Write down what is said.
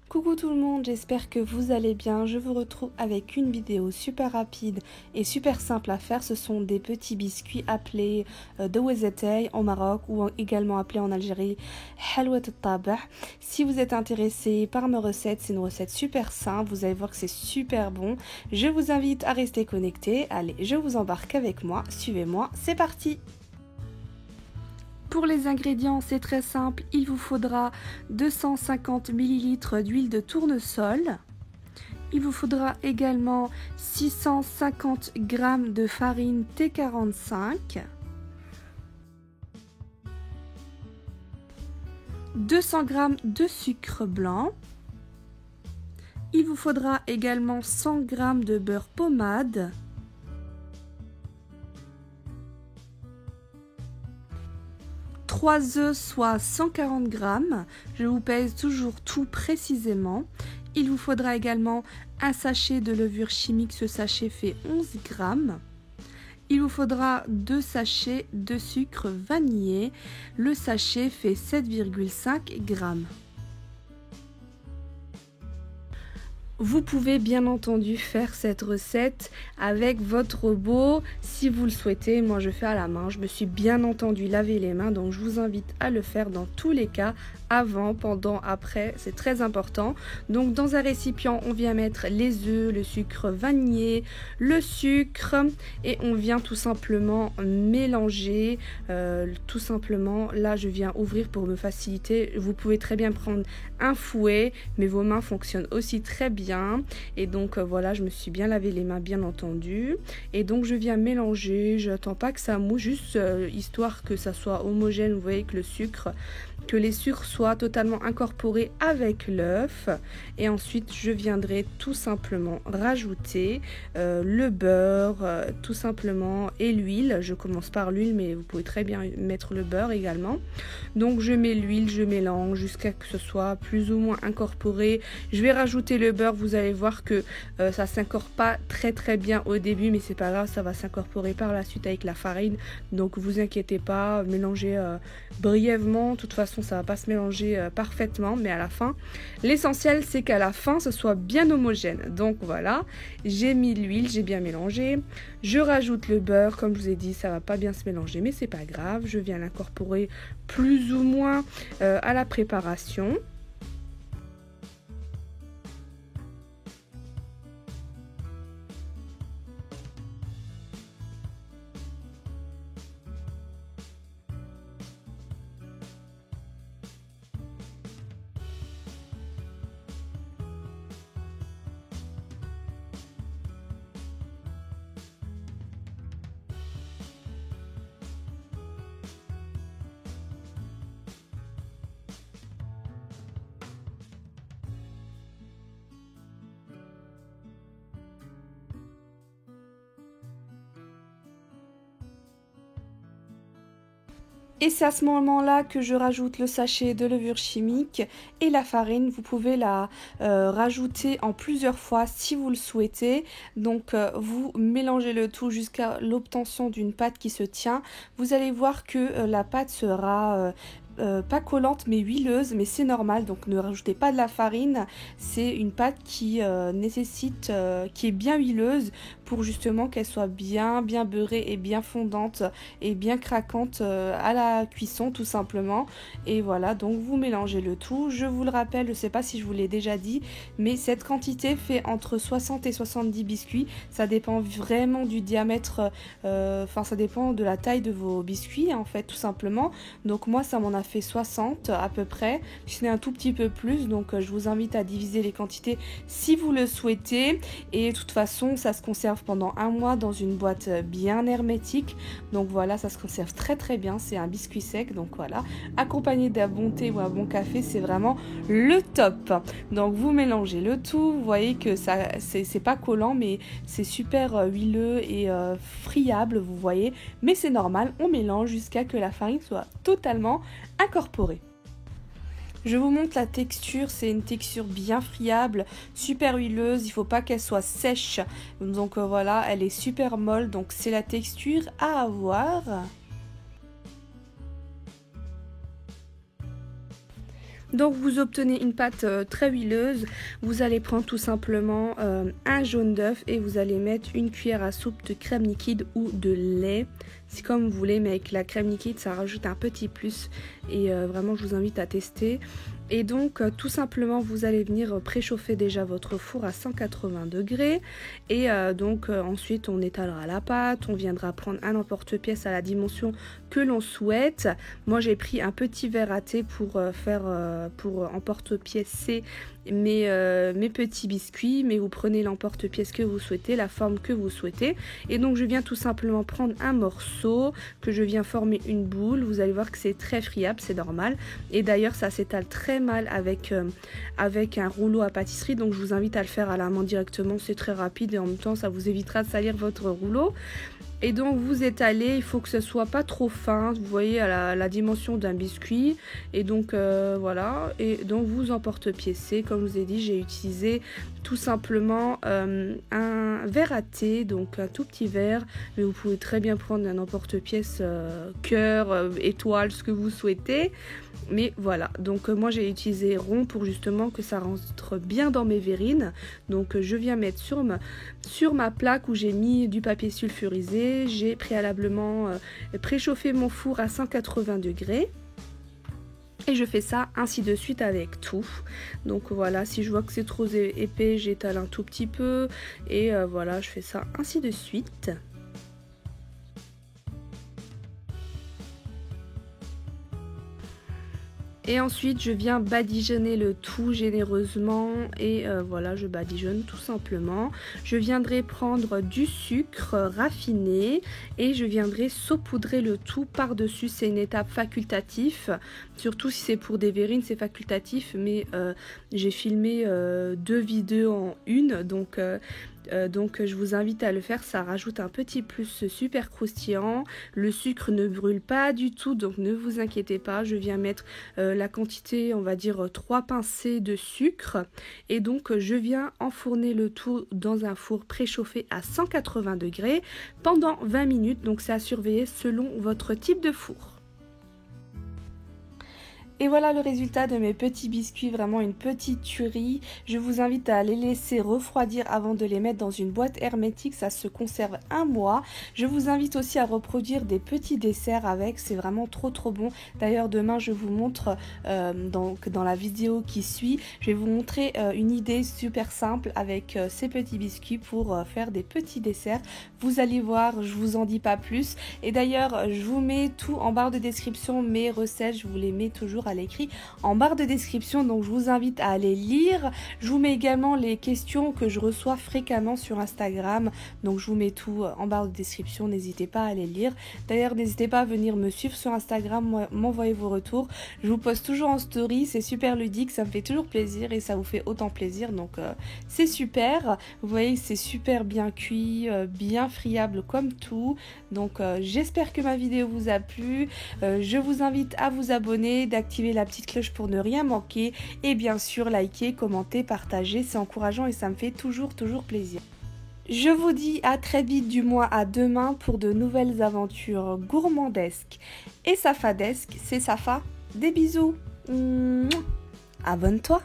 Coucou tout le monde, j'espère que vous allez bien. Je vous retrouve avec une vidéo super rapide et super simple à faire. Ce sont des petits biscuits appelés Dawazatay en Maroc ou également appelés en Algérie Halwat al-Tabah. Si vous êtes intéressé par mes recettes, c'est une recette super simple. Vous allez voir que c'est super bon. Je vous invite à rester connectés. Allez, je vous embarque avec moi. Suivez-moi, c'est parti! Pour les ingrédients, c'est très simple, il vous faudra 250 ml d'huile de tournesol. Il vous faudra également 650 g de farine T45, 200 g de sucre blanc. Il vous faudra également 100 g de beurre pommade, 3 œufs, soit 140 g. Je vous pèse toujours tout précisément. Il vous faudra également un sachet de levure chimique. Ce sachet fait 11 g. Il vous faudra 2 sachets de sucre vanillé. Le sachet fait 7,5 g. Vous pouvez bien entendu faire cette recette avec votre robot si vous le souhaitez. Moi je fais à la main, je me suis bien entendu lavé les mains, donc je vous invite à le faire dans tous les cas, avant, pendant, après, c'est très important. Donc dans un récipient, on vient mettre les œufs, le sucre vanillé, le sucre et on vient tout simplement mélanger, tout simplement. Là je viens ouvrir pour me faciliter. Vous pouvez très bien prendre un fouet, mais vos mains fonctionnent aussi très bien. Et donc voilà, je me suis bien lavé les mains bien entendu, et donc je viens mélanger. Je n'attends pas que ça mousse, juste histoire que ça soit homogène. Vous voyez que les sucres soient totalement incorporés avec l'œuf, et ensuite je viendrai tout simplement rajouter le beurre, tout simplement, et l'huile. Je commence par l'huile, mais vous pouvez très bien mettre le beurre également. Donc je mets l'huile, je mélange jusqu'à que ce soit plus ou moins incorporé. Je vais rajouter le beurre. Vous allez voir que ça s'incorpore pas très bien au début, mais c'est pas grave, ça va s'incorporer par la suite avec la farine. Donc vous inquiétez pas, mélangez brièvement. De toute façon, ça va pas se mélanger parfaitement, mais à la fin, l'essentiel c'est qu'à la fin ce soit bien homogène. Donc voilà, j'ai mis l'huile, j'ai bien mélangé. Je rajoute le beurre, comme je vous ai dit, ça va pas bien se mélanger, mais c'est pas grave. Je viens l'incorporer plus ou moins à la préparation. Et c'est à ce moment-là que je rajoute le sachet de levure chimique et la farine. Vous pouvez la rajouter en plusieurs fois si vous le souhaitez. Donc vous mélangez le tout jusqu'à l'obtention d'une pâte qui se tient. Vous allez voir que la pâte sera pas collante mais huileuse, mais c'est normal, donc ne rajoutez pas de la farine. C'est une pâte qui nécessite, qui est bien huileuse pour justement qu'elle soit bien beurrée et bien fondante et bien craquante à la cuisson tout simplement. Et voilà, donc vous mélangez le tout. Je vous le rappelle, je sais pas si je vous l'ai déjà dit, mais cette quantité fait entre 60 et 70 biscuits. Ça dépend vraiment du diamètre, enfin ça dépend de la taille de vos biscuits en fait, tout simplement. Donc moi ça m'en a fait 60 à peu près, si ce n'est un tout petit peu plus. Donc je vous invite à diviser les quantités si vous le souhaitez, et de toute façon ça se conserve pendant un mois dans une boîte bien hermétique. Donc voilà, ça se conserve très bien. C'est un biscuit sec, donc voilà, accompagné d'un bon thé ou un bon café, c'est vraiment le top. Donc vous mélangez le tout. Vous voyez que ça c'est pas collant, mais c'est super huileux et friable, vous voyez, mais c'est normal. On mélange jusqu'à que la farine soit totalement incorporée. Je vous montre la texture, c'est une texture bien friable, super huileuse, il ne faut pas qu'elle soit sèche. Donc voilà, elle est super molle, donc c'est la texture à avoir. Donc vous obtenez une pâte très huileuse, vous allez prendre tout simplement un jaune d'œuf et vous allez mettre une cuillère à soupe de crème liquide ou de lait. C'est comme vous voulez, mais avec la crème liquide ça rajoute un petit plus et vraiment je vous invite à tester. Et donc tout simplement vous allez venir préchauffer déjà votre four à 180 degrés et donc ensuite on étalera la pâte, on viendra prendre un emporte-pièce à la dimension que l'on souhaite. Moi j'ai pris un petit verre à thé pour emporte-pièce mes petits biscuits, mais vous prenez l'emporte-pièce que vous souhaitez, la forme que vous souhaitez. Et donc je viens tout simplement prendre un morceau que je viens former une boule. Vous allez voir que c'est très friable, c'est normal. Et d'ailleurs ça s'étale très mal avec un rouleau à pâtisserie, donc je vous invite à le faire à la main directement, c'est très rapide et en même temps ça vous évitera de salir votre rouleau. Et donc vous étalez, il faut que ce soit pas trop fin, vous voyez à la dimension d'un biscuit. Et donc voilà, et donc vous emporte-piécez, comme je vous ai dit, j'ai utilisé tout simplement un verre à thé, donc un tout petit verre, mais vous pouvez très bien prendre un emporte-pièce cœur, étoile, ce que vous souhaitez. Mais voilà, donc moi j'ai utilisé rond pour justement que ça rentre bien dans mes verrines. Donc je viens mettre sur ma plaque où j'ai mis du papier sulfurisé. J'ai préalablement préchauffé mon four à 180 degrés. Et je fais ça ainsi de suite avec tout. Donc voilà, si je vois que c'est trop épais, j'étale un tout petit peu. Et voilà, je fais ça ainsi de suite. Et ensuite je viens badigeonner le tout généreusement et voilà, je badigeonne tout simplement. Je viendrai prendre du sucre raffiné et je viendrai saupoudrer le tout par-dessus. C'est une étape facultative, surtout si c'est pour des verrines c'est facultatif, mais j'ai filmé 2 vidéos en une, donc je vous invite à le faire, ça rajoute un petit plus super croustillant. Le sucre ne brûle pas du tout, donc ne vous inquiétez pas. Je viens mettre la quantité, on va dire 3 pincées de sucre. Et donc je viens enfourner le tout dans un four préchauffé à 180 degrés pendant 20 minutes. Donc c'est à surveiller selon votre type de four. Et voilà le résultat de mes petits biscuits, vraiment une petite tuerie. Je vous invite à les laisser refroidir avant de les mettre dans une boîte hermétique, ça se conserve 1 mois. Je vous invite aussi à reproduire des petits desserts avec, c'est vraiment trop bon. D'ailleurs demain je vous montre, dans la vidéo qui suit, je vais vous montrer une idée super simple avec ces petits biscuits pour faire des petits desserts. Vous allez voir, je vous en dis pas plus. Et d'ailleurs je vous mets tout en barre de description, mes recettes, je vous les mets toujours à l'écrit en barre de description, donc je vous invite à aller lire. Je vous mets également les questions que je reçois fréquemment sur Instagram, donc je vous mets tout en barre de description, n'hésitez pas à aller lire. D'ailleurs n'hésitez pas à venir me suivre sur Instagram, m'envoyer vos retours, je vous poste toujours en story, c'est super ludique, ça me fait toujours plaisir et ça vous fait autant plaisir, donc c'est super. Vous voyez c'est super bien cuit, bien friable comme tout, donc j'espère que ma vidéo vous a plu. Je vous invite à vous abonner, d'activer la petite cloche pour ne rien manquer et bien sûr liker, commenter, partager, c'est encourageant et ça me fait toujours plaisir. Je vous dis à très vite, du moins à demain pour de nouvelles aventures gourmandesques et safadesques. C'est Safa, des bisous. Abonne-toi.